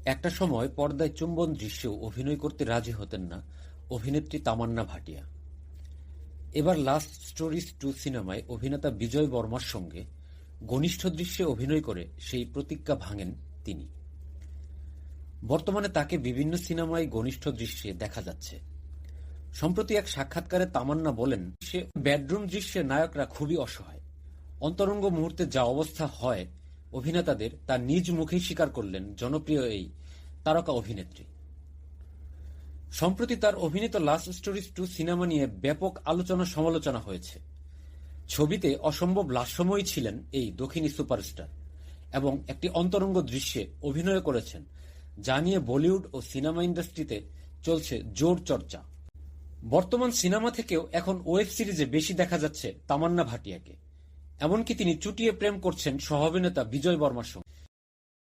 একটা সময় পর্দায় চুম্বন দৃশ্যেও অভিনয় করতে রাজি হতেন না অভিনেত্রী তামান্না ভাটিয়া। এবার লাস্ট স্টোরিজ 2 সিনেমায় অভিনেতা বিজয় বর্মার সঙ্গে ঘনিষ্ঠ দৃশ্যে অভিনয় করে সেই প্রতিজ্ঞা ভাঙেন তিনি। বর্তমানে তাকে বিভিন্ন সিনেমায় ঘনিষ্ঠ দৃশ্যে দেখা যাচ্ছে। সম্প্রতি এক সাক্ষাৎকারে তামান্না বলেন, সে বেডরুম দৃশ্যে নায়করা খুবই অসহায়। অন্তরঙ্গ মুহূর্তে যা অবস্থা হয় অভিনেতাদের তা নিজ মুখেই স্বীকার করলেন জনপ্রিয় এই তারকা অভিনেত্রী। সম্প্রতি তার অভিনীত লাস্ট স্টোরিজ 2 সিনেমা নিয়ে ব্যাপক আলোচনা সমালোচনা হয়েছে। ছবিতে অসম্ভব লাস্যময়ী ছিলেন এই দক্ষিণী সুপারস্টার এবং একটি অন্তরঙ্গ দৃশ্যে অভিনয় করেছেন, যা নিয়ে বলিউড ও সিনেমা ইন্ডাস্ট্রিতে চলছে জোর চর্চা। বর্তমান সিনেমা থেকেও এখন ওয়েব সিরিজে বেশি দেখা যাচ্ছে তামান্না ভাটিয়াকে। এমনকি তিনি চুটিয়ে প্রেম করছেন সহ অভিনেতা বিজয় বর্মার সঙ্গে।